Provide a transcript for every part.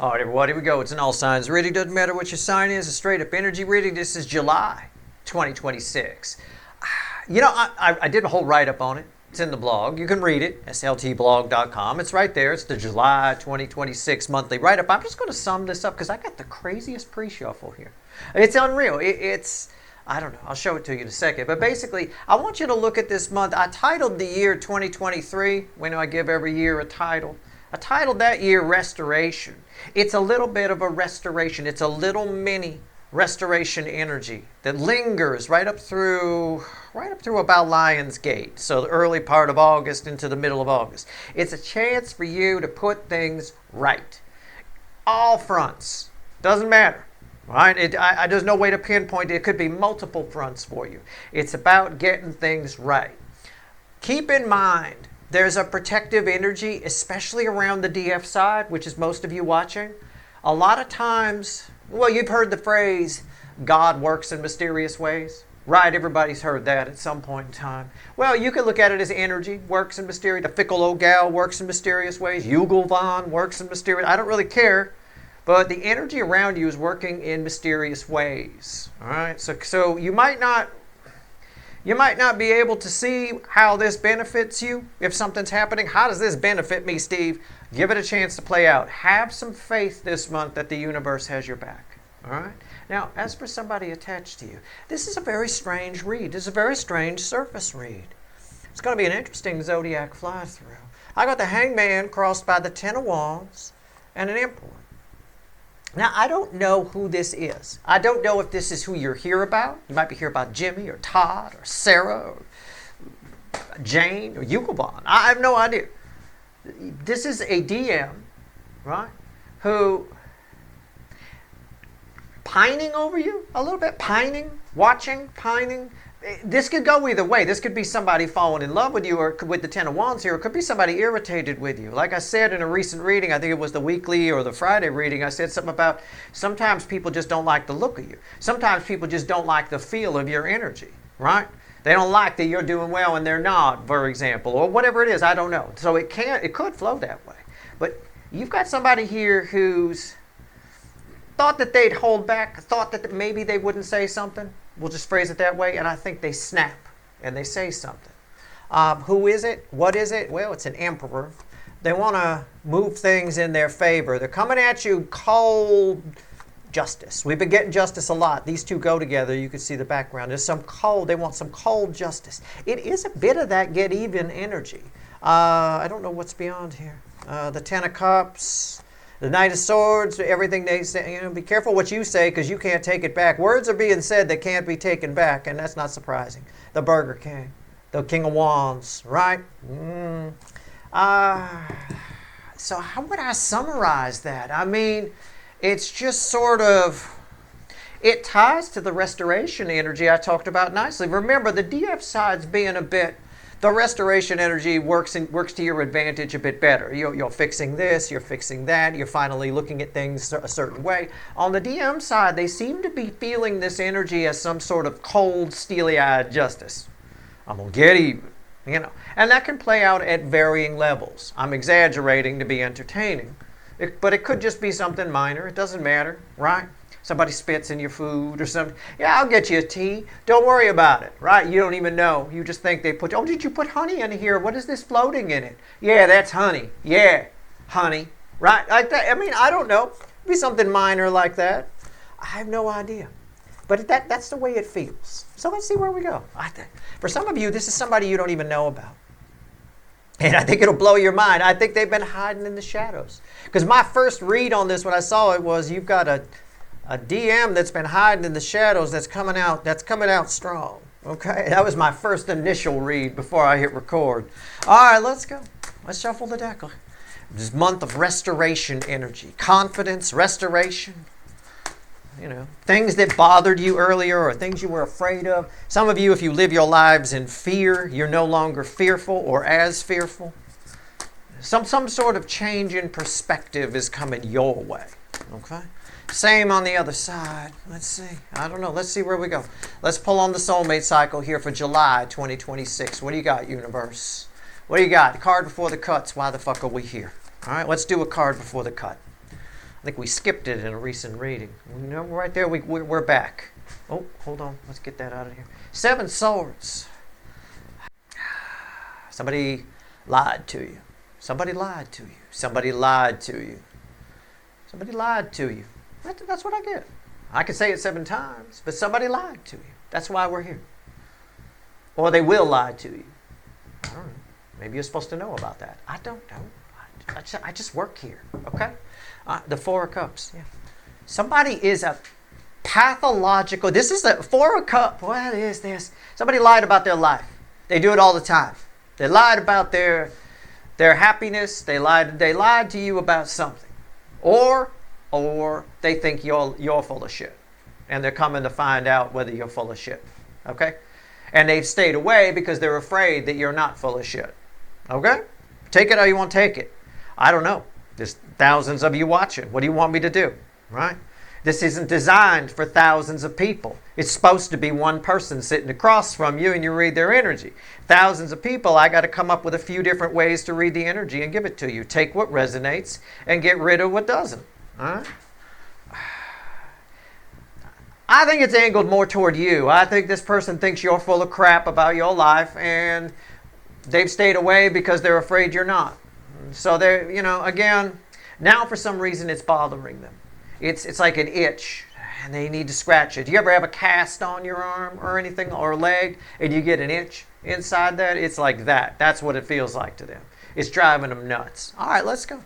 All right, everybody, here we go. It's an all signs reading. Doesn't matter what your sign is. A straight up energy reading. This is July 2026. I did a whole write up on it. It's in the blog. You can read it. sltblog.com. It's right there. It's the July 2026 monthly write up. I'm just going to sum this up because I got the craziest pre-shuffle here. It's unreal. I don't know. I'll show it to you in a second. But basically, I want you to look at this month. I titled the year 2023. When I give every year a title. I titled that year Restoration. It's a little bit of a restoration. It's a little mini restoration energy that lingers right up through about Lion's Gate. So the early part of August into the middle of August. It's a chance for you to put things right. All fronts. Doesn't matter. Right? There's no way to pinpoint it. It could be multiple fronts for you. It's about getting things right. Keep in mind, there's a protective energy, especially around the DF side, which is most of you watching. A lot of times, well, you've heard the phrase, God works in mysterious ways. Right, everybody's heard that at some point in time. Well, you can look at it as energy, works in mysterious. The fickle old gal works in mysterious ways. Yugelvan works in mysterious. I don't really care. But the energy around you is working in mysterious ways. All right, so you might not be able to see how this benefits you if something's happening. How does this benefit me, Steve? Give it a chance to play out. Have some faith this month that the universe has your back. All right? Now, as for somebody attached to you, this is a very strange read. This is a very strange surface read. It's going to be an interesting zodiac fly-through. I got the Hangman crossed by the Ten of Wands and an Emperor. Now, I don't know who this is. I don't know if this is who you're here about. You might be here about Jimmy or Todd or Sarah or Jane or Yugelbon. I have no idea. This is a DM, right, who pining over you a little bit, pining. This could go either way. This could be somebody falling in love with you, or with the Ten of Wands here. It could be somebody irritated with you. Like I said in a recent reading, I think it was the weekly or the Friday reading, I said something about sometimes people just don't like the look of you. Sometimes people just don't like the feel of your energy, right? They don't like that you're doing well and they're not, for example, or whatever it is. I don't know. So it could flow that way. But you've got somebody here who's thought that they'd hold back, thought that maybe they wouldn't say something. We'll just phrase it that way, and I think they snap and they say something. Who is it? What is it? Well, it's an emperor. They want to move things in their favor. They're coming at you cold justice. We've been getting justice a lot. These two go together. You can see the background. There's some cold. They want some cold justice. It is a bit of that get even energy. I don't know what's beyond here. The Ten of Cups. The Knight of Swords, everything they say, be careful what you say because you can't take it back. Words are being said that can't be taken back, and that's not surprising. The Burger King, the King of Wands, right? So how would I summarize that? I mean, it's just sort of, it ties to the restoration energy I talked about nicely. Remember, the DF side's being a bit, the restoration energy works to your advantage a bit better. You're fixing this, you're fixing that, you're finally looking at things a certain way. On the DM side, they seem to be feeling this energy as some sort of cold, steely-eyed justice. I'm going to get even, And that can play out at varying levels. I'm exaggerating to be entertaining. But it could just be something minor. It doesn't matter, right? Somebody spits in your food or something. Yeah, I'll get you a tea. Don't worry about it, right? You don't even know. You just think they put, did you put honey in here? What is this floating in it? Yeah, that's honey. Yeah, honey, right? Like that. I mean, I don't know. It'd be something minor like that. I have no idea. But that's the way it feels. So let's see where we go. For some of you, this is somebody you don't even know about. And I think it'll blow your mind. I think they've been hiding in the shadows. Because my first read on this when I saw it was you've got a DM that's been hiding in the shadows that's coming out strong. Okay? That was my first initial read before I hit record. All right, let's go. Let's shuffle the deck. This month of restoration energy. Confidence, restoration. Things that bothered you earlier or things you were afraid of. Some of you, if you live your lives in fear, you're no longer fearful or as fearful. Some sort of change in perspective is coming your way. Okay? Same on the other side. Let's see. I don't know. Let's see where we go. Let's pull on the soulmate cycle here for July 2026. What do you got, universe? What do you got? The card before the cuts. Why the fuck are we here? All right, let's do a card before the cut. I think we skipped it in a recent reading. You know, right there, we're back. Oh, hold on. Let's get that out of here. 7 swords. Somebody lied to you. Somebody lied to you. Somebody lied to you. Somebody lied to you. That's what I get. I can say it 7 times, but somebody lied to you. That's why we're here. Or they will lie to you. I don't know. Maybe you're supposed to know about that. I don't know. I just work here, okay? The 4 of Cups, yeah. Somebody is a pathological, this is the 4 of Cups. What is this? Somebody lied about their life. They do it all the time. They lied about their happiness. They lied to you about something. Or they think you're full of shit. And they're coming to find out whether you're full of shit, okay? And they've stayed away because they're afraid that you're not full of shit. Okay? Take it how you want to take it. I don't know. There's thousands of you watching. What do you want me to do? Right? This isn't designed for thousands of people. It's supposed to be one person sitting across from you and you read their energy. Thousands of people, I got to come up with a few different ways to read the energy and give it to you. Take what resonates and get rid of what doesn't. All right? I think it's angled more toward you. I think this person thinks you're full of crap about your life and they've stayed away because they're afraid you're not. So they're, again, now for some reason it's bothering them. It's like an itch and they need to scratch it. Do you ever have a cast on your arm or anything or leg and you get an itch inside that? It's like that. That's what it feels like to them. It's driving them nuts. All right, let's go.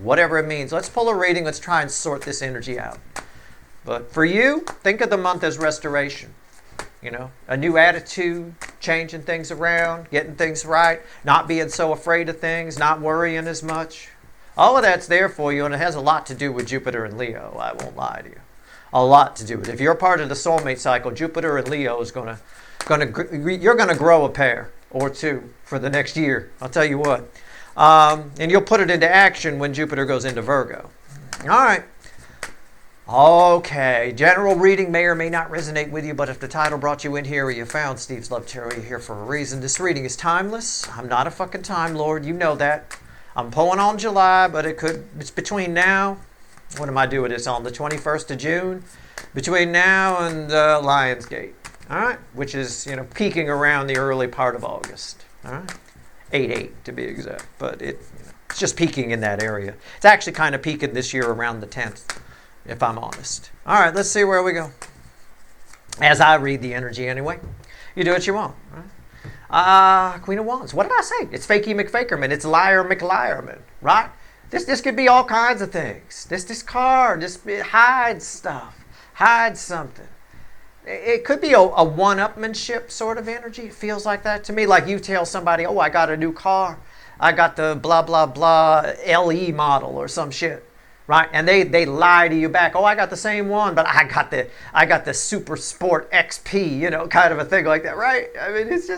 Whatever it means. Let's pull a reading. Let's try and sort this energy out. But for you, think of the month as restoration. A new attitude, changing things around, getting things right, not being so afraid of things, not worrying as much. All of that's there for you, and it has a lot to do with Jupiter and Leo. I won't lie to you. A lot to do with it. If you're part of the soulmate cycle, Jupiter and Leo is you're going to grow a pair or 2 for the next year. I'll tell you what. And you'll put it into action when Jupiter goes into Virgo. All right. Okay, general reading may or may not resonate with you, but if the title brought you in here or you found Steve's Love Tarot, you're here for a reason. This reading is timeless. I'm not a fucking Time Lord. You know that. I'm pulling on July, but it's between now. What am I doing? It's on the 21st of June. Between now and Lionsgate. All right? Which is, peaking around the early part of August. All right? 8/8 to be exact. But it's just peaking in that area. It's actually kind of peaking this year around the 10th. If I'm honest. All right, let's see where we go. As I read the energy anyway. You do what you want. Right? Queen of Wands. What did I say? It's Fakey McFakerman. It's Liar McLiarman. Right? This could be all kinds of things. This card, it hides stuff. Hides something. It could be a one-upmanship sort of energy. It feels like that to me. Like you tell somebody, I got a new car. I got the blah, blah, blah LE model or some shit. Right? And they lie to you back. I got the same one, but I got the Super Sport XP, kind of a thing like that, right? I mean, it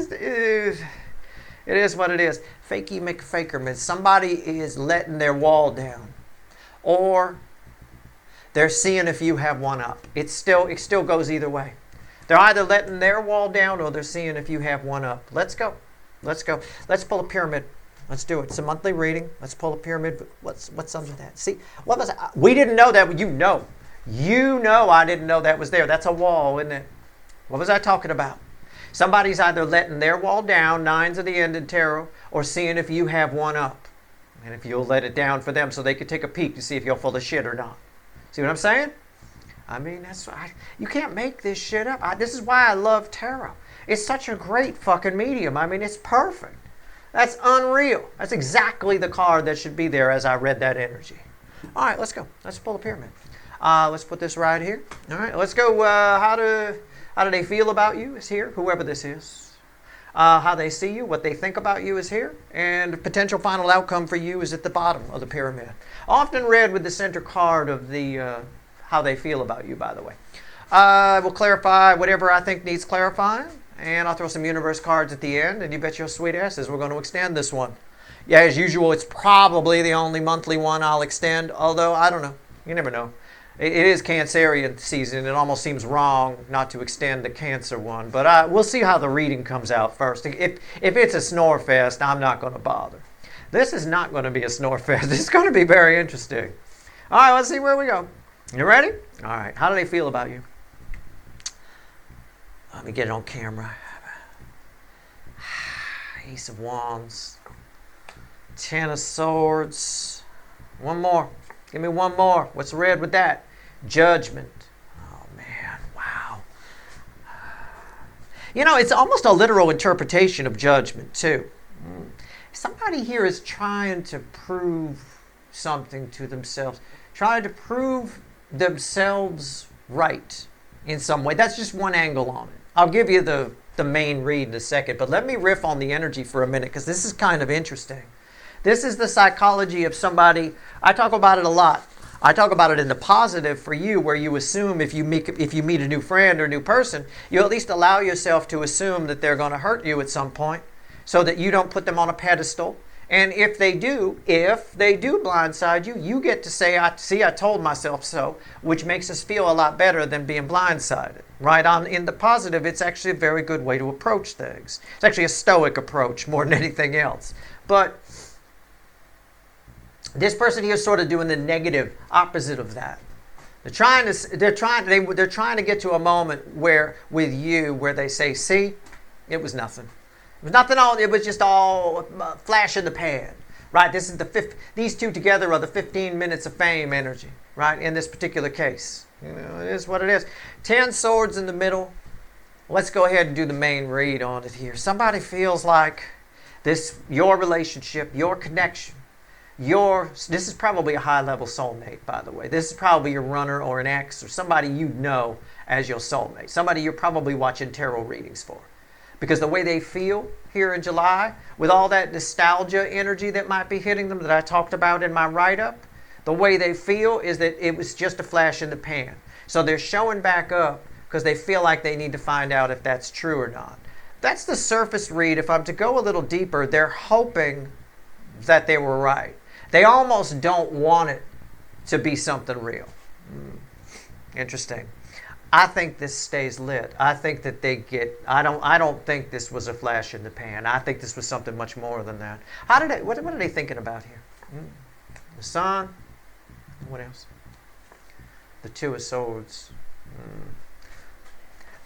is what it is. Fakey McFakerman. Somebody is letting their wall down. Or they're seeing if you have one up. It still goes either way. They're either letting their wall down or they're seeing if you have one up. Let's go. Let's pull a pyramid. Let's do it. It's a monthly reading. Let's pull a pyramid. What's under that? See, what was that? We didn't know that. You know I didn't know that was there. That's a wall, isn't it? What was I talking about? Somebody's either letting their wall down, 9's of the end in tarot, or seeing if you have one up. And if you'll let it down for them so they could take a peek to see if you're full of shit or not. See what I'm saying? I mean, you can't make this shit up. This is why I love tarot. It's such a great fucking medium. I mean, it's perfect. That's unreal. That's exactly the card that should be there as I read that energy. All right, let's go. Let's pull a pyramid. Let's put this right here. All right, let's go. How do they feel about you is here, whoever this is. How they see you, what they think about you is here. And the potential final outcome for you is at the bottom of the pyramid. Often read with the center card of the how they feel about you, by the way. We'll clarify whatever I think needs clarifying. And I'll throw some universe cards at the end, and you bet your sweet asses we're going to extend this one. Yeah, as usual, it's probably the only monthly one I'll extend, although I don't know. You never know. It is Cancerian season. It almost seems wrong not to extend the Cancer one, but we'll see how the reading comes out first. If it's a snore fest, I'm not going to bother. This is not going to be a snore fest. It's going to be very interesting. All right, let's see where we go. You ready? All right. How do they feel about you? Let me get it on camera. Ace of Wands. Ten of Swords. One more. Give me one more. What's red with that? Judgment. Oh, man. Wow. You know, it's almost a literal interpretation of judgment, too. Somebody here is trying to prove something to themselves. Trying to prove themselves right in some way. That's just one angle on it. I'll give you the main read in a second, but let me riff on the energy for a minute because this is kind of interesting. This is the psychology of somebody. I talk about it a lot. I talk about it in the positive for you, where you assume if you meet a new friend or new person, you at least allow yourself to assume that they're going to hurt you at some point so that you don't put them on a pedestal. And if they do blindside you, you get to say, I told myself so, which makes us feel a lot better than being blindsided. Right? In the positive, it's actually a very good way to approach things. It's actually a stoic approach more than anything else. But this person here is sort of doing the negative opposite of that. They're trying to get to a moment where they say, see, it was nothing. It was nothing. It was just all flash in the pan, right? These two together are the 15 minutes of fame energy, right? In this particular case, it is what it is. 10 swords in the middle. Let's go ahead and do the main read on it here. Somebody feels like your relationship, your connection, this is probably a high-level soulmate, by the way. This is probably your runner or an ex or somebody you know as your soulmate. Somebody you're probably watching tarot readings for. Because the way they feel here in July, with all that nostalgia energy that might be hitting them that I talked about in my write-up, the way they feel is that it was just a flash in the pan. So they're showing back up because they feel like they need to find out if that's true or not. That's the surface read. If I'm to go a little deeper, they're hoping that they were right. They almost don't want it to be something real. Interesting. I think this stays lit. I think that I don't think this was a flash in the pan. I think this was something much more than that. What are they thinking about here? The Sun. What else? The Two of Swords.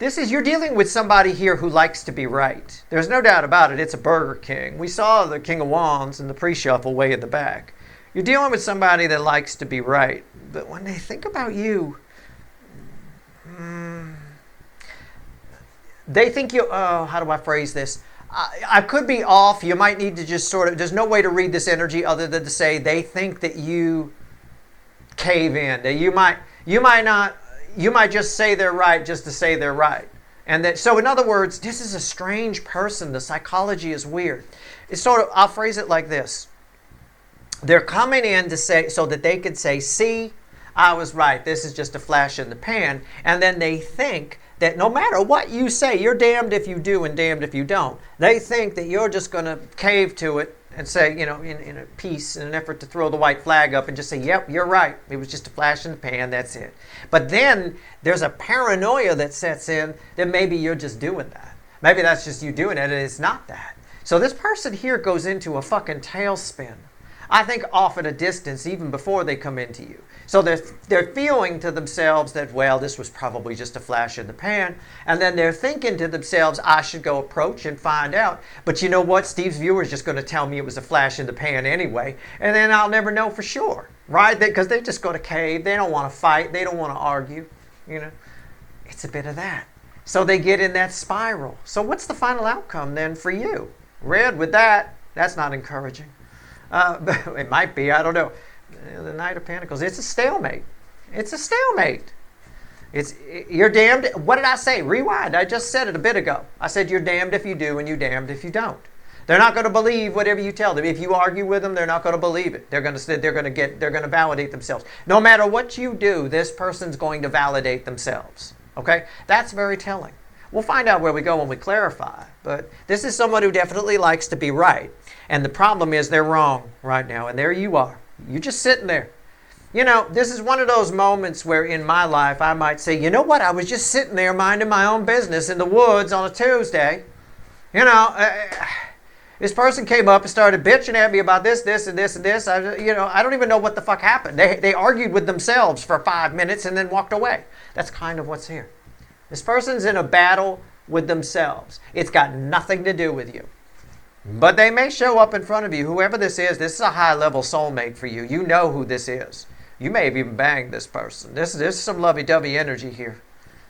You're dealing with somebody here who likes to be right. There's no doubt about it. It's a Burger King. We saw the King of Wands in the pre-shuffle way in the back. You're dealing with somebody that likes to be right. But when they think about you, they think how do I phrase this? I could be off. You might need to just there's no way to read this energy other than to say they think that you cave in. That you might just say they're right just to say they're right. So in other words, this is a strange person. The psychology is weird. I'll phrase it like this. They're coming in to say, so that they could say, see, I was right. This is just a flash in the pan. And then they think that no matter what you say, you're damned if you do and damned if you don't. They think that you're just going to cave to it and say, in a peace, in an effort to throw the white flag up and just say, yep, you're right. It was just a flash in the pan. That's it. But then there's a paranoia that sets in that maybe you're just doing that. Maybe that's just you doing it and it's not that. So this person here goes into a fucking tailspin. I think off at a distance even before they come into you. So they're feeling to themselves that, well, this was probably just a flash in the pan. And then they're thinking to themselves, I should go approach and find out. But you know what? Steve's viewer is just going to tell me it was a flash in the pan anyway. And then I'll never know for sure, right? Because they're just going to cave. They don't want to fight. They don't want to argue. It's a bit of that. So they get in that spiral. So what's the final outcome then for you? Red with that, that's not encouraging. It might be, I don't know. The Knight of Pentacles, it's a stalemate. It's a stalemate. You're damned. What did I say? Rewind. I just said it a bit ago. I said you're damned if you do and you're damned if you don't. They're not going to believe whatever you tell them. If you argue with them, they're not going to believe it. They're going to validate themselves. No matter what you do, this person's going to validate themselves. Okay? That's very telling. We'll find out where we go when we clarify. But this is someone who definitely likes to be right. And the problem is they're wrong right now. And there you are. You're just sitting there. This is one of those moments where in my life I might say, you know what? I was just sitting there minding my own business in the woods on a Tuesday. This person came up and started bitching at me about this, this, and this, and this. I don't even know what the fuck happened. They argued with themselves for 5 minutes and then walked away. That's kind of what's here. This person's in a battle with themselves. It's got nothing to do with you. But they may show up in front of you. Whoever this is a high-level soulmate for you. You know who this is. You may have even banged this person. This is some lovey-dovey energy here.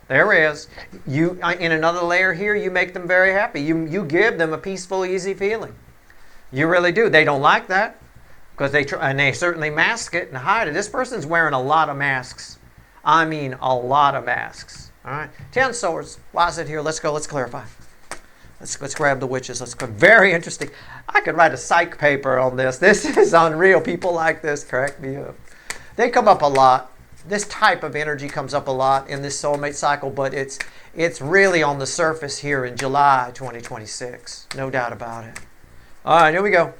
There is. You, in another layer here, you make them very happy. You give them a peaceful, easy feeling. You really do. They don't like that because they certainly mask it and hide it. This person's wearing a lot of masks. I mean, a lot of masks. All right. 10 swords. Why is it here? Let's go. Let's clarify. Let's grab the witches. Let's go. Very interesting. I could write a psych paper on this. This is unreal. People like this. Crack me up. They come up a lot. This type of energy comes up a lot in this soulmate cycle, but it's really on the surface here in July 2026. No doubt about it. All right, here we go.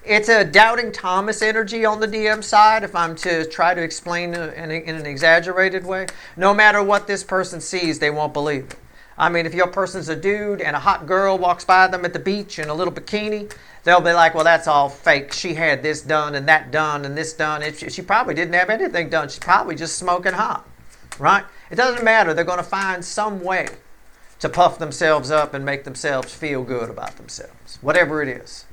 It's a doubting Thomas energy on the DM side, if I'm to try to explain in an exaggerated way. No matter what this person sees, they won't believe it. I mean, if your person's a dude and a hot girl walks by them at the beach in a little bikini, they'll be like, well, that's all fake. She had this done and that done and this done. She probably didn't have anything done. She's probably just smoking hot, right? It doesn't matter. They're going to find some way to puff themselves up and make themselves feel good about themselves, whatever it is.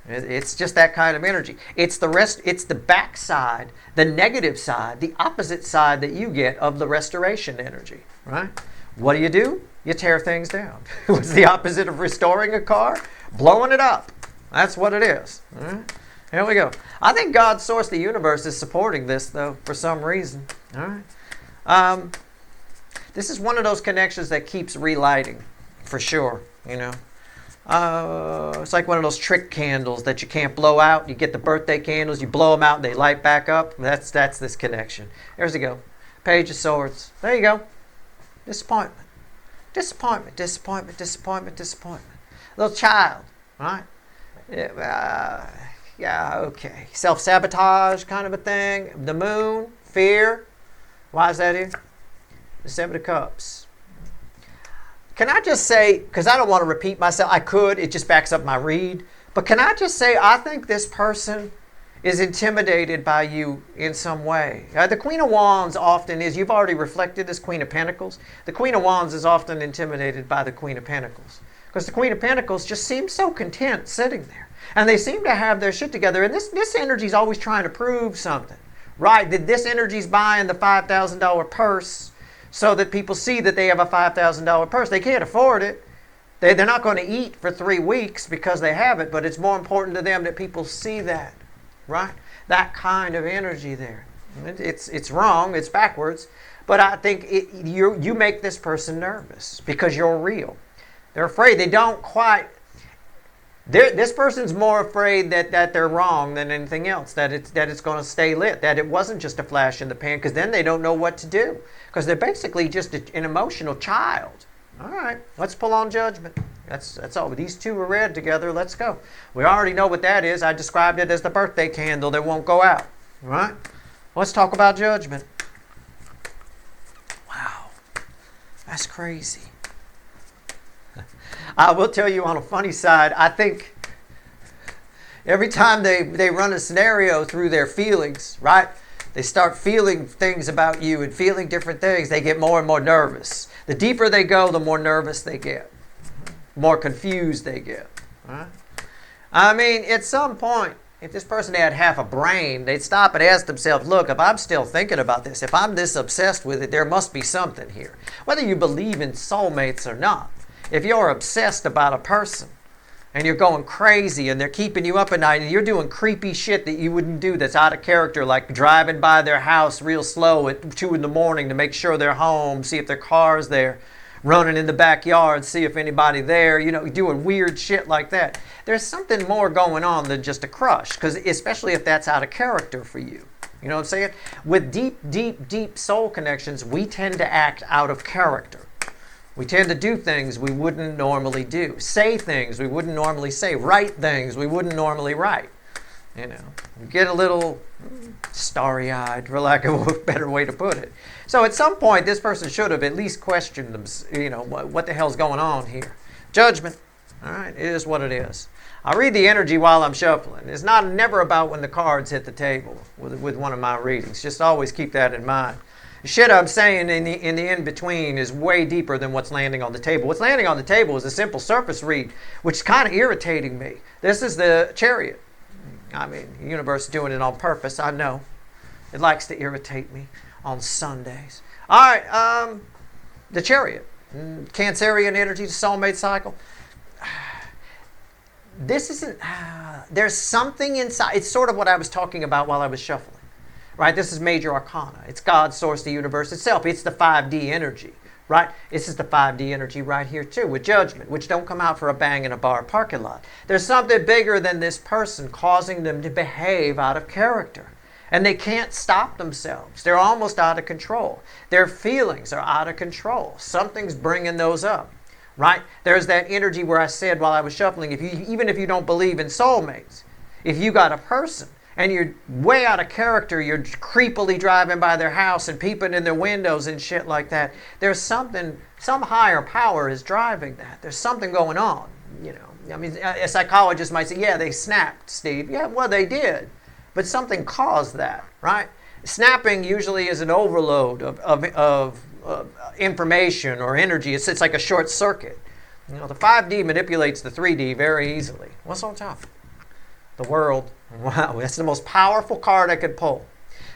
It's just that kind of energy. It's the backside, the negative side, the opposite side that you get of the restoration energy, right? What do? You tear things down. What's the opposite of restoring a car? Blowing it up. That's what it is. All right? Here we go. I think God's source, the universe, is supporting this, though, for some reason. All right. This is one of those connections that keeps relighting, for sure. You know, it's like one of those trick candles that you can't blow out. You get the birthday candles, you blow them out, and they light back up. That's this connection. There's we go. Page of Swords. There you go. Disappointment. Disappointment. Disappointment. Disappointment. Disappointment. Little child, right? Yeah, okay. Self-sabotage kind of a thing. The moon, fear. Why is that here? The Seven of Cups. Can I just say, because I don't want to repeat myself, I could, it just backs up my read, but can I just say, I think this person is intimidated by you in some way. The Queen of Wands often is, you've already reflected this Queen of Pentacles. The Queen of Wands is often intimidated by the Queen of Pentacles. Because the Queen of Pentacles just seems so content sitting there. And they seem to have their shit together. And this energy is always trying to prove something. Right? This energy's buying the $5,000 purse so that people see that they have a $5,000 purse. They can't afford it. They're not going to eat for 3 weeks because they have it. But it's more important to them that people see that. Right? That kind of energy there. It's wrong. It's backwards. But I think you make this person nervous because you're real. They're afraid. They don't quite. This person's more afraid that they're wrong than anything else. That it's going to stay lit. That it wasn't just a flash in the pan. Because then they don't know what to do. Because they're basically just an emotional child. All right, let's pull on Judgment. That's all. These two are read together. Let's go. We already know what that is. I described it as the birthday candle that won't go out. All right. Let's talk about Judgment. Wow, that's crazy. I will tell you on a funny side, I think every time they run a scenario through their feelings, right? They start feeling things about you and feeling different things. They get more and more nervous. The deeper they go, the more nervous they get. More confused they get. Right? I mean, at some point, if this person had half a brain, they'd stop and ask themselves, look, if I'm still thinking about this, if I'm this obsessed with it, there must be something here. Whether you believe in soulmates or not. If you're obsessed about a person and you're going crazy and they're keeping you up at night and you're doing creepy shit that you wouldn't do that's out of character, like driving by their house real slow at 2 in the morning to make sure they're home, see if their car's there, running in the backyard, see if anybody there, doing weird shit like that. There's something more going on than just a crush, because especially if that's out of character for you. You know what I'm saying? With deep, deep, deep soul connections, we tend to act out of character. We tend to do things we wouldn't normally do. Say things we wouldn't normally say. Write things we wouldn't normally write. We get a little starry-eyed, for lack of a better way to put it. So at some point, this person should have at least questioned them, what the hell's going on here. Judgment. All right, it is what it is. I read the energy while I'm shuffling. It's never about when the cards hit the table with one of my readings. Just always keep that in mind. The shit I'm saying in the in-between is way deeper than what's landing on the table. What's landing on the table is a simple surface read, which is kind of irritating me. This is the Chariot. I mean, the universe is doing it on purpose, I know. It likes to irritate me on Sundays. All right, the Chariot. Cancerian energy, the soulmate cycle. This isn't, there's something inside. It's sort of what I was talking about while I was shuffling. Right? This is major arcana. It's God, source, the universe itself. It's the 5D energy. Right? This is the 5D energy right here too, with judgment, which don't come out for a bang in a bar parking lot. There's something bigger than this person causing them to behave out of character. And they can't stop themselves. They're almost out of control. Their feelings are out of control. Something's bringing those up. Right? There's that energy where I said while I was shuffling, even if you don't believe in soulmates, if you got a person and you're way out of character, you're creepily driving by their house and peeping in their windows and shit like that, there's something, some higher power is driving that. There's something going on, you know. I mean, a psychologist might say, yeah, they snapped, Steve. Yeah, well, they did. But something caused that, right? Snapping usually is an overload of information or energy. It's like a short circuit. You know, the 5D manipulates the 3D very easily. What's on top? The world. Wow, that's the most powerful card I could pull.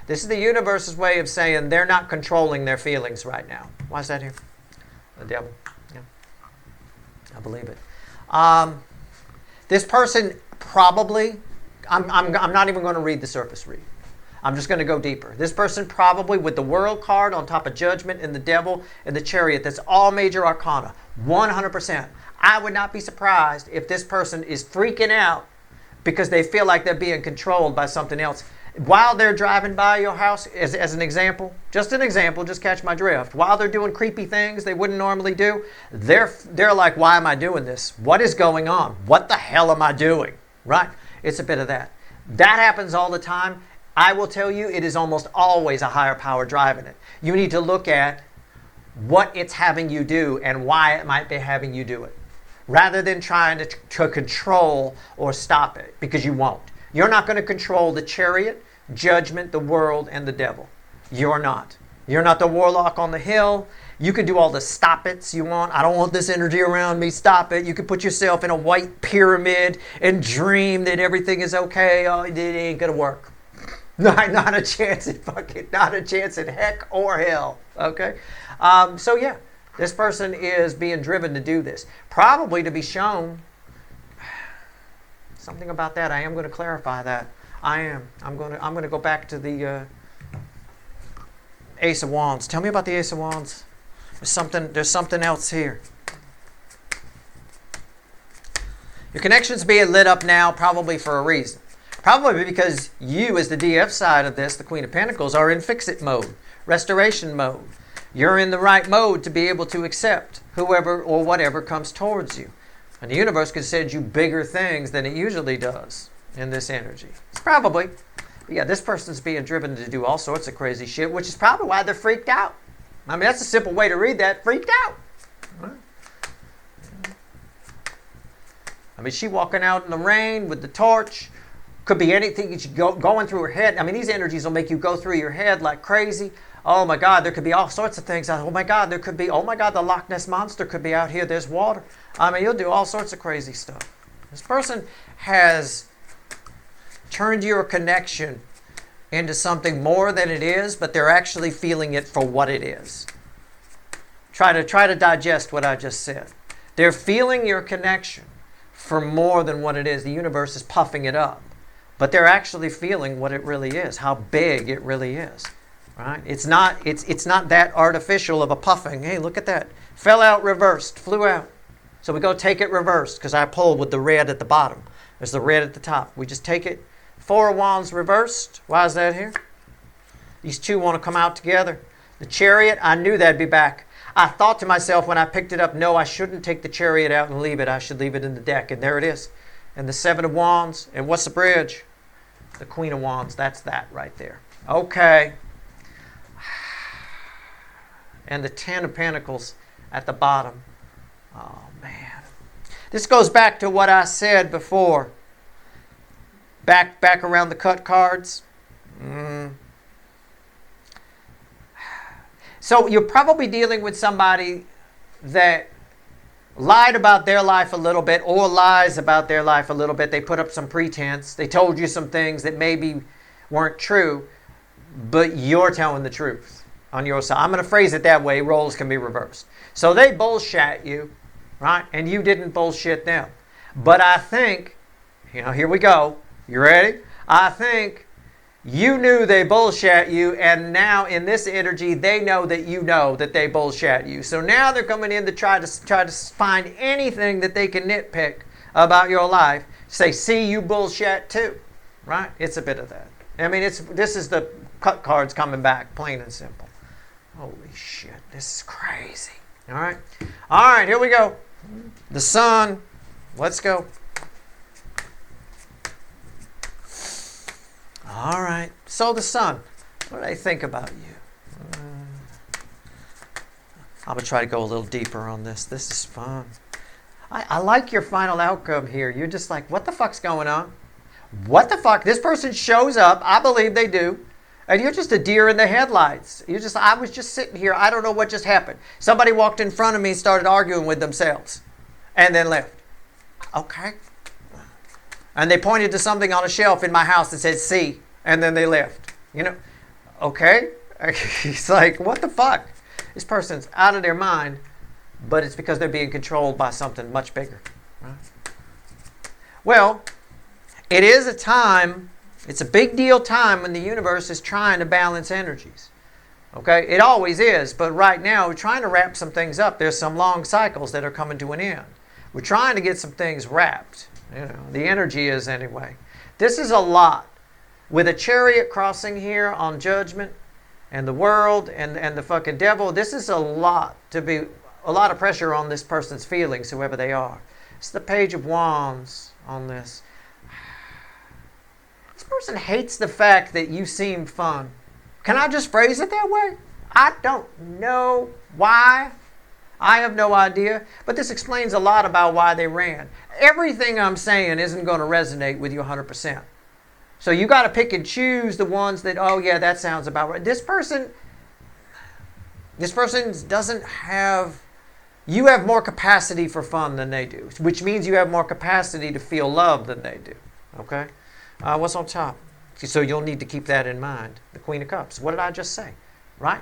This is the universe's way of saying they're not controlling their feelings right now. Why is that here? The devil. Yeah, I believe it. This person probably, I'm not even going to read the surface read. I'm just going to go deeper. This person probably, with the World card on top of Judgment and the Devil and the Chariot, that's all major arcana, 100%. I would not be surprised if this person is freaking out because they feel like they're being controlled by something else. While they're driving by your house, as an example, just catch my drift. While they're doing creepy things they wouldn't normally do, they're like, why am I doing this? What is going on? What the hell am I doing? Right? It's a bit of that. That happens all the time. I will tell you, it is almost always a higher power driving it. You need to look at what it's having you do and why it might be having you do it, rather than trying to control or stop it, because you won't. You're not going to control the Chariot, Judgment, the world, and the devil. You're not. You're not the warlock on the hill. You can do all the stop it's you want. I don't want this energy around me. Stop it. You can put yourself in a white pyramid and dream that everything is okay. Oh, it ain't going to work. Not a chance in heck or hell. Okay? So yeah, this person is being driven to do this. Probably to be shown something about that. I am going to clarify that. I am. I'm going to go back to the Ace of Wands. Tell me about the Ace of Wands. There's something else here. Your connection's being lit up now, probably for a reason. Probably because you, as the DF side of this, the Queen of Pentacles, are in fix-it mode, restoration mode. You're in the right mode to be able to accept whoever or whatever comes towards you. And the universe can send you bigger things than it usually does in this energy. It's probably, yeah, this person's being driven to do all sorts of crazy shit, which is probably why they're freaked out. I mean, that's a simple way to read that, freaked out. I mean, she walking out in the rain with the torch. Could be anything going through her head. I mean, these energies will make you go through your head like crazy. Oh my God, there could be all sorts of things. Oh my God, oh my God, the Loch Ness Monster could be out here. There's water. I mean, you'll do all sorts of crazy stuff. This person has turned your connection into something more than it is, but they're actually feeling it for what it is. Try to digest what I just said. They're feeling your connection for more than what it is. The universe is puffing it up. But they're actually feeling what it really is, how big it really is. Right? It's not that artificial of a puffing. Hey, look at that. Fell out reversed, flew out. So we go take it reversed, because I pulled with the red at the bottom. There's the red at the top. We just take it. 4 of Wands reversed. Why is that here? These two want to come out together. The Chariot, I knew that'd be back. I thought to myself when I picked it up, no, I shouldn't take the Chariot out and leave it. I should leave it in the deck. And there it is. And the 7 of Wands. And what's the bridge? The Queen of Wands. That's that right there. Okay. And the 10 of Pentacles at the bottom. Oh, man. This goes back to what I said before. Back around the cut cards. So you're probably dealing with somebody that lied about their life a little bit, or lies about their life a little bit. They put up some pretense. They told you some things that maybe weren't true, but you're telling the truth on your side. I'm going to phrase it that way. Roles can be reversed. So they bullshit you, right? And you didn't bullshit them. But I think, here we go. You ready? I think you knew they bullshit you, and now in this energy, they know that they bullshit you. So now they're coming in to try to find anything that they can nitpick about your life. Say, see, you bullshit too, right? It's a bit of that. I mean, this is the cut cards coming back, plain and simple. Holy shit, this is crazy. All right, here we go. The sun. Let's go. All right. So the sun. What do they think about you? I'm going to try to go a little deeper on this. This is fun. I like your final outcome here. You're just like, what the fuck's going on? What the fuck? This person shows up. I believe they do. And you're just a deer in the headlights. I was just sitting here. I don't know what just happened. Somebody walked in front of me and started arguing with themselves. And then left. Okay. And they pointed to something on a shelf in my house that said, see. And then they left. Okay. He's like, what the fuck? This person's out of their mind. But it's because they're being controlled by something much bigger. Right? Well, it is a time, it's a big deal time when the universe is trying to balance energies. Okay? It always is. But right now, we're trying to wrap some things up. There's some long cycles that are coming to an end. We're trying to get some things wrapped. The energy is anyway. This is a lot. With a chariot crossing here on judgment and the world and the fucking devil, this is a lot of pressure on this person's feelings, whoever they are. It's the Page of Wands on this. This person hates the fact that you seem fun. Can I just phrase it that way? I don't know why. I have no idea, but this explains a lot about why they ran. Everything I'm saying isn't going to resonate with you 100%. So you got to pick and choose the ones that, oh yeah, that sounds about right. This person doesn't have, you have more capacity for fun than they do, which means you have more capacity to feel love than they do. Okay? What's on top? So you'll need to keep that in mind. The Queen of Cups. What did I just say? Right?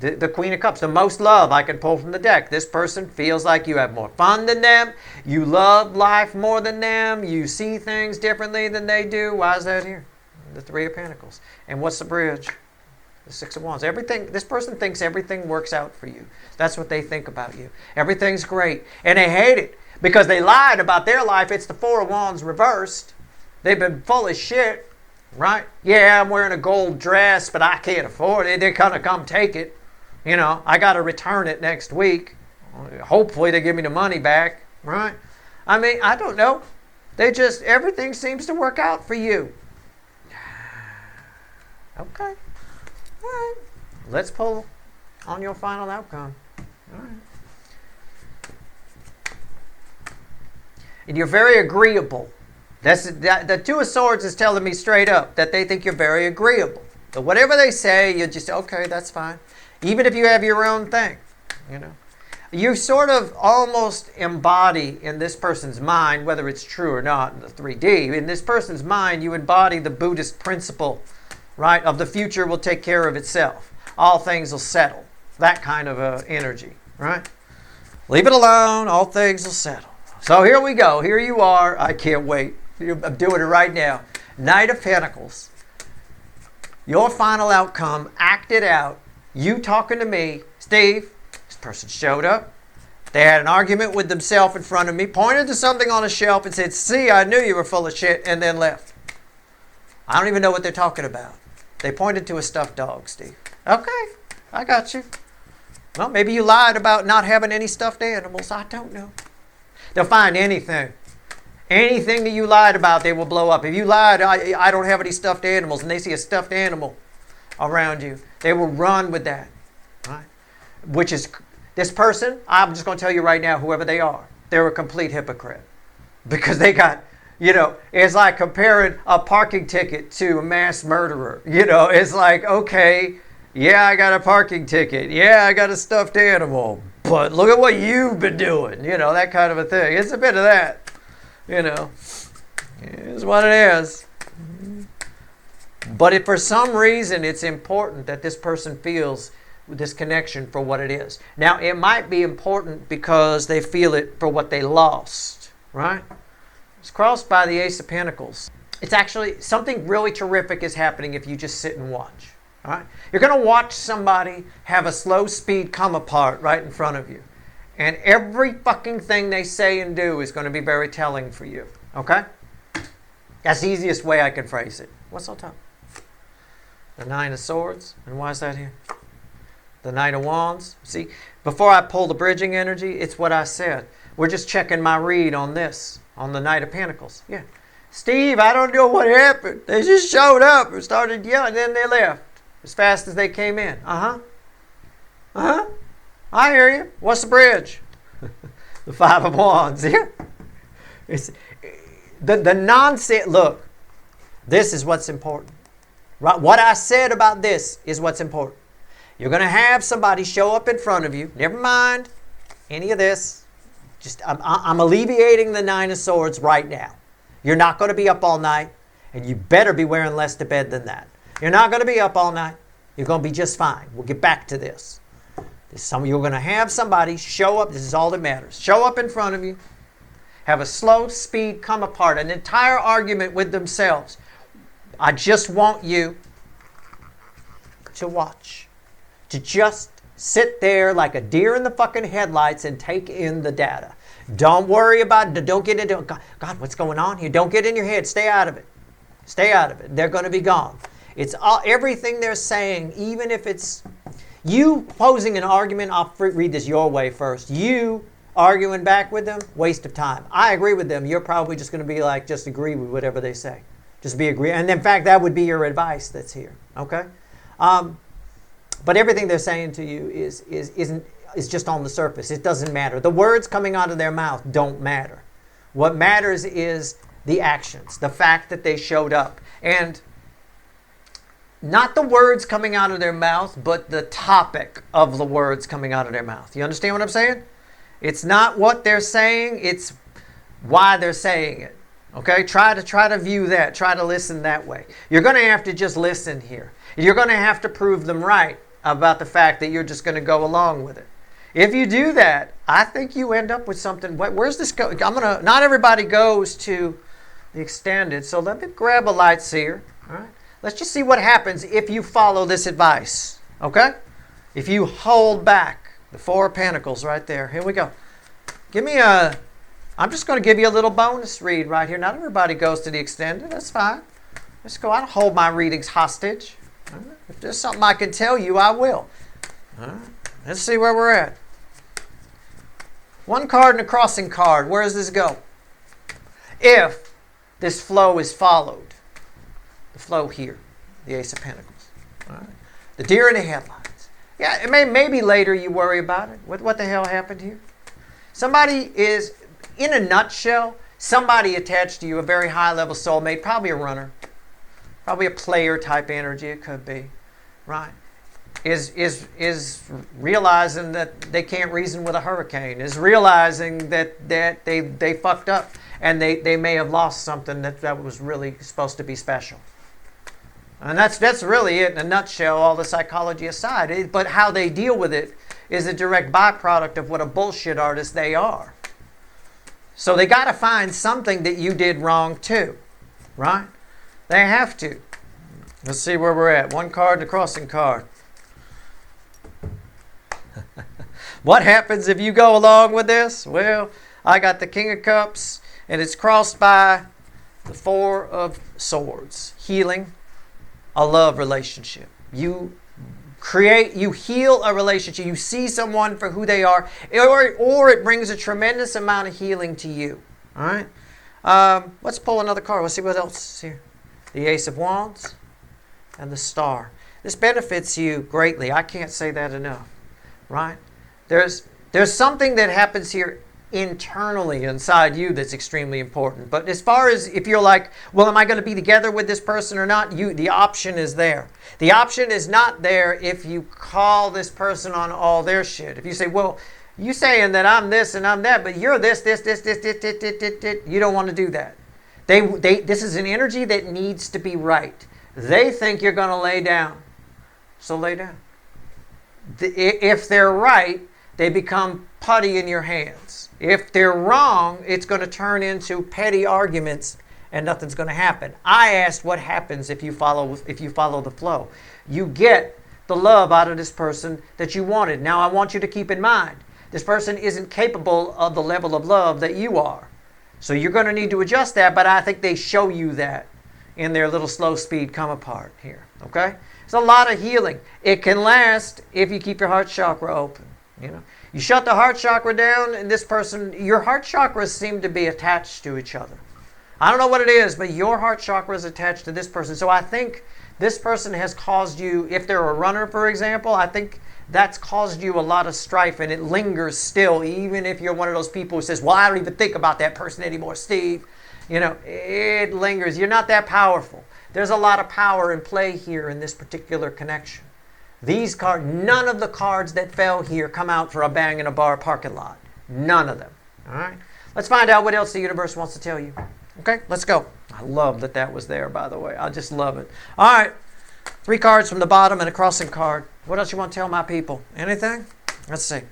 The Queen of Cups, the most love I can pull from the deck. This person feels like you have more fun than them. You love life more than them. You see things differently than they do. Why is that here? The Three of Pentacles. And what's the bridge? The Six of Wands. Everything. This person thinks everything works out for you. That's what they think about you. Everything's great. And they hate it because they lied about their life. It's the Four of Wands reversed. They've been full of shit. Right? Yeah, I'm wearing a gold dress, but I can't afford it. They're going to come take it. I got to return it next week. Hopefully they give me the money back, right? I mean, I don't know. Everything seems to work out for you. Okay. All right. Let's pull on your final outcome. All right. And you're very agreeable. The Two of Swords is telling me straight up that they think you're very agreeable. So whatever they say, you just, okay, that's fine. Even if you have your own thing, You sort of almost embody in this person's mind, whether it's true or not in the 3D, in this person's mind, you embody the Buddhist principle, right, of the future will take care of itself. All things will settle. That kind of energy, right? Leave it alone. All things will settle. So here we go. Here you are. I can't wait. I'm doing it right now. Knight of Pentacles. Your final outcome, acted out. You talking to me, Steve, this person showed up. They had an argument with themselves in front of me, pointed to something on a shelf and said, see, I knew you were full of shit, and then left. I don't even know what they're talking about. They pointed to a stuffed dog, Steve. Okay, I got you. Well, maybe you lied about not having any stuffed animals. I don't know. They'll find anything. Anything that you lied about, they will blow up. If you lied, I don't have any stuffed animals, and they see a stuffed animal around you, they will run with that. Right? Which is, this person, I'm just going to tell you right now, whoever they are, they're a complete hypocrite. Because they got, it's like comparing a parking ticket to a mass murderer. It's like, okay, yeah, I got a parking ticket. Yeah, I got a stuffed animal. But look at what you've been doing. That kind of a thing. It's a bit of that. It's what it is. But if for some reason it's important that this person feels this connection for what it is. Now, it might be important because they feel it for what they lost, right? It's crossed by the Ace of Pentacles. It's actually something really terrific is happening if you just sit and watch, all right? You're going to watch somebody have a slow speed come apart right in front of you. And every fucking thing they say and do is going to be very telling for you, okay? That's the easiest way I can phrase it. What's on top? The Nine of Swords. And why is that here? The Knight of Wands. See, before I pull the bridging energy, it's what I said. We're just checking my read on this, on the Knight of Pentacles. Yeah. Steve, I don't know what happened. They just showed up and started yelling, then they left as fast as they came in. Uh-huh. Uh-huh. I hear you. What's the bridge? The Five of Wands. Yeah. It's, the nonsense. Look, this is what's important. Right? What I said about this is what's important. You're going to have somebody show up in front of you. Never mind any of this. Just I'm alleviating the Nine of Swords right now. You're not going to be up all night, and you better be wearing less to bed than that. You're not going to be up all night. You're going to be just fine. We'll get back to this. You're going to have somebody show up. This is all that matters. Show up in front of you. Have a slow speed come apart. An entire argument with themselves. I just want you to watch. To just sit there like a deer in the fucking headlights and take in the data. Don't worry about it. Don't get into it. God, what's going on here? Don't get in your head. Stay out of it. Stay out of it. They're going to be gone. It's everything they're saying, even if it's you posing an argument. I'll read this your way first. You arguing back with them, waste of time. I agree with them. You're probably just going to be like, just agree with whatever they say. Just be agree. And in fact, that would be your advice that's here. Okay? But everything they're saying to you is just on the surface. It doesn't matter. The words coming out of their mouth don't matter. What matters is the actions, the fact that they showed up. And not the words coming out of their mouth, but the topic of the words coming out of their mouth. You understand what I'm saying? It's not what they're saying, it's why they're saying it. Okay? Try to view that. Try to listen that way. You're going to have to just listen here. You're going to have to prove them right about the fact that you're just going to go along with it. If you do that, I think you end up with something. Where's this go? Not everybody goes to the extended, so let me grab a light seer. All right? Let's just see what happens if you follow this advice. Okay? If you hold back the Four of Pentacles right there. Here we go. I'm just going to give you a little bonus read right here. Not everybody goes to the extended. That's fine. Let's go. I don't hold my readings hostage. All right? If there's something I can tell you, I will. All right? Let's see where we're at. One card and a crossing card. Where does this go? If this flow is followed. The flow here. The Ace of Pentacles. All right? The deer in the headlights. Yeah, maybe later you worry about it. What the hell happened here? Somebody is, in a nutshell, somebody attached to you, a very high-level soulmate, probably a runner. Probably a player type energy, it could be. Right? Is realizing that they can't reason with a hurricane, is realizing that they fucked up and they may have lost something that was really supposed to be special. And that's really it in a nutshell, all the psychology aside. But how they deal with it is a direct byproduct of what a bullshit artist they are. So they got to find something that you did wrong too, right? They have to. Let's see where we're at. One card and a crossing card. What happens if you go along with this? Well, I got the King of Cups, and it's crossed by the Four of Swords. Healing a love relationship. You heal a relationship. You see someone for who they are, or it brings a tremendous amount of healing to you. All right? Let's pull another card. Let's see what else is here. The Ace of Wands and the Star. This benefits you greatly. I can't say that enough. Right? There's something that happens here internally inside you that's extremely important. But as far as if you're like, well, am I going to be together with this person or not? The option is there. The option is not there if you call this person on all their shit. If you say, well, you saying that I'm this and I'm that, but you're this. You don't want to do that. This is an energy that needs to be right. They think you're going to lay down. So lay down. If they're right, they become putty in your hands. If they're wrong, it's going to turn into petty arguments and nothing's going to happen. I asked what happens if you follow the flow. You get the love out of this person that you wanted. Now I want you to keep in mind, this person isn't capable of the level of love that you are. So you're going to need to adjust that, but I think they show you that in their little slow speed come apart here. Okay? It's a lot of healing. It can last if you keep your heart chakra open. You shut the heart chakra down, and this person, your heart chakras seem to be attached to each other. I don't know what it is, but your heart chakra is attached to this person. So I think this person has caused you, if they're a runner, for example, I think that's caused you a lot of strife, and it lingers still, even if you're one of those people who says, well, I don't even think about that person anymore, Steve. It lingers. You're not that powerful. There's a lot of power in play here in this particular connection. These cards, none of the cards that fell here come out for a bang in a bar parking lot. None of them. All right? Let's find out what else the universe wants to tell you. Okay? Let's go. I love that was there, by the way. I just love it. All right. 3 cards from the bottom and a crossing card. What else you want to tell my people? Anything? Let's see.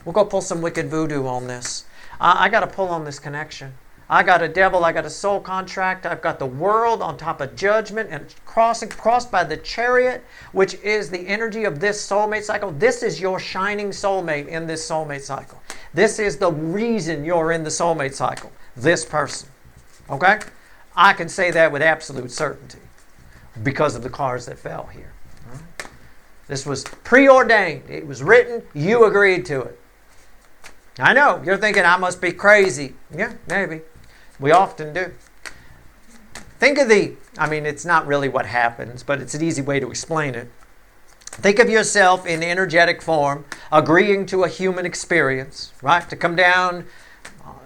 We'll go pull some wicked voodoo on this. I got to pull on this connection. I got a devil, I got a soul contract, I've got the world on top of judgment and crossed by the chariot, which is the energy of this soulmate cycle. This is your shining soulmate in this soulmate cycle. This is the reason you're in the soulmate cycle, this person. Okay? I can say that with absolute certainty because of the cards that fell here. Right? This was preordained. It was written. You agreed to it. I know. You're thinking I must be crazy. Yeah, maybe. We often do. Think of it's not really what happens, but it's an easy way to explain it. Think of yourself in energetic form, agreeing to a human experience, right? To come down.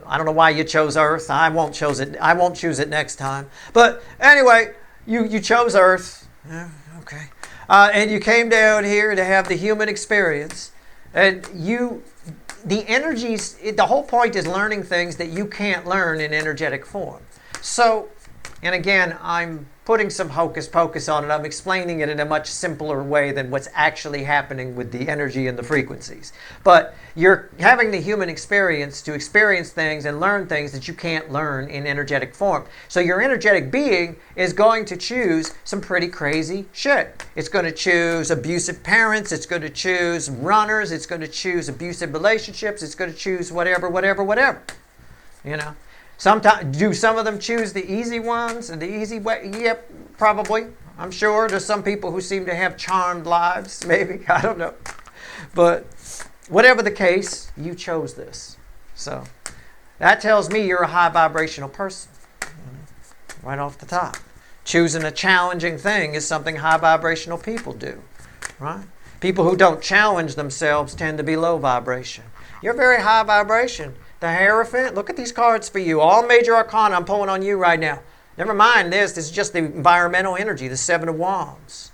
I don't know why you chose Earth. I won't choose it next time. But anyway, you chose Earth. Yeah, okay. And you came down here to have the human experience. And the energies, the whole point is learning things that you can't learn in energetic form. So, and again, I'm putting some hocus pocus on it. I'm explaining it in a much simpler way than what's actually happening with the energy and the frequencies. But you're having the human experience to experience things and learn things that you can't learn in energetic form. So your energetic being is going to choose some pretty crazy shit. It's going to choose abusive parents. It's going to choose runners. It's going to choose abusive relationships. It's going to choose whatever. Sometimes, do some of them choose the easy ones and the easy way? Yep, probably. I'm sure there's some people who seem to have charmed lives, maybe. I don't know. But whatever the case, you chose this. So that tells me you're a high vibrational person. Right off the top. Choosing a challenging thing is something high vibrational people do. Right? People who don't challenge themselves tend to be low vibration. You're very high vibration. The Hierophant, look at these cards for you. All major arcana I'm pulling on you right now. Never mind this. This is just the environmental energy, the 7 of Wands.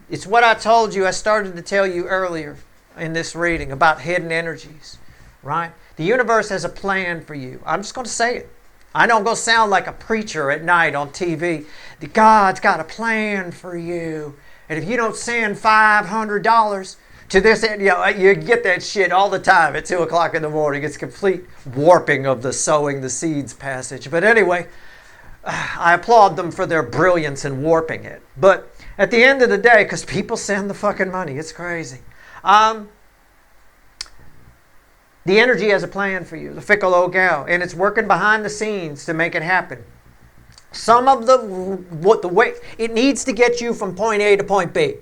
It's what I told you, I started to tell you earlier in this reading about hidden energies, right? The universe has a plan for you. I'm just going to say it. I know I'm going to sound like a preacher at night on TV. God's got a plan for you. And if you don't send $500 to this, you get that shit all the time at 2 o'clock in the morning. It's complete warping of the sowing the seeds passage. But anyway, I applaud them for their brilliance in warping it. But at the end of the day, because people send the fucking money, it's crazy. The energy has a plan for you, the fickle old gal, and it's working behind the scenes to make it happen. Some of the way it needs to get you from point A to point B.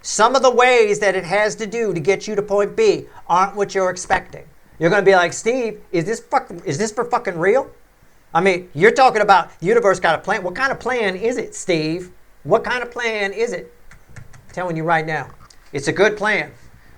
Some of the ways that it has to do to get you to point B aren't what you're expecting. You're going to be like, Steve, is this for fucking real? I mean, you're talking about the universe got a plan. What kind of plan is it, Steve? What kind of plan is it? I'm telling you right now, it's a good plan,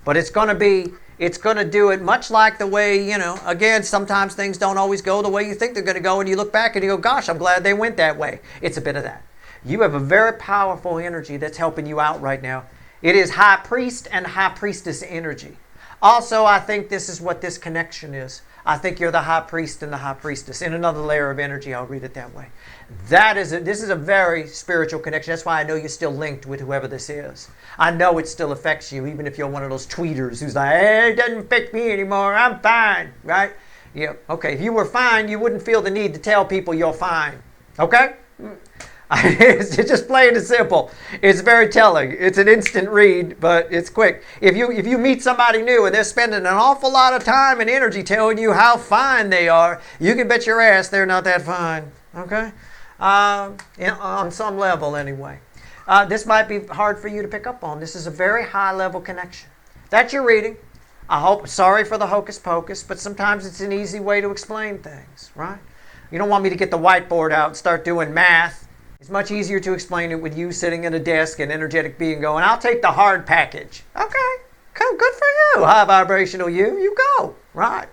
but it's going to be It's going to do it much like the way, again, sometimes things don't always go the way you think they're going to go, and you look back and you go, gosh, I'm glad they went that way. It's a bit of that. You have a very powerful energy that's helping you out right now. It is high priest and high priestess energy. Also, I think this is what this connection is. I think you're the high priest and the high priestess in another layer of energy. I'll read it that way. This is a very spiritual connection. That's why I know you're still linked with whoever this is. I know it still affects you, even if you're one of those tweeters who's like, hey, it doesn't affect me anymore. I'm fine, right? Yeah, okay. If you were fine, you wouldn't feel the need to tell people you're fine. Okay? It's just plain and simple. It's very telling. It's an instant read, but it's quick. If you meet somebody new and they're spending an awful lot of time and energy telling you how fine they are, you can bet your ass they're not that fine. Okay? On some level anyway. This might be hard for you to pick up on. This is a very high level connection. That's your reading. Sorry for the hocus pocus, but sometimes it's an easy way to explain things, right? You don't want me to get the whiteboard out and start doing math. It's much easier to explain it with you sitting at a desk, an energetic being going, I'll take the hard package. Okay, cool, good for you. High vibrational you go, right?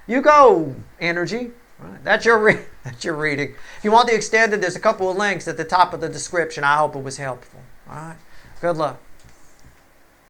You go, energy. Right. That's your reading. If you want the extended, there's a couple of links at the top of the description. I hope it was helpful. All right, good luck.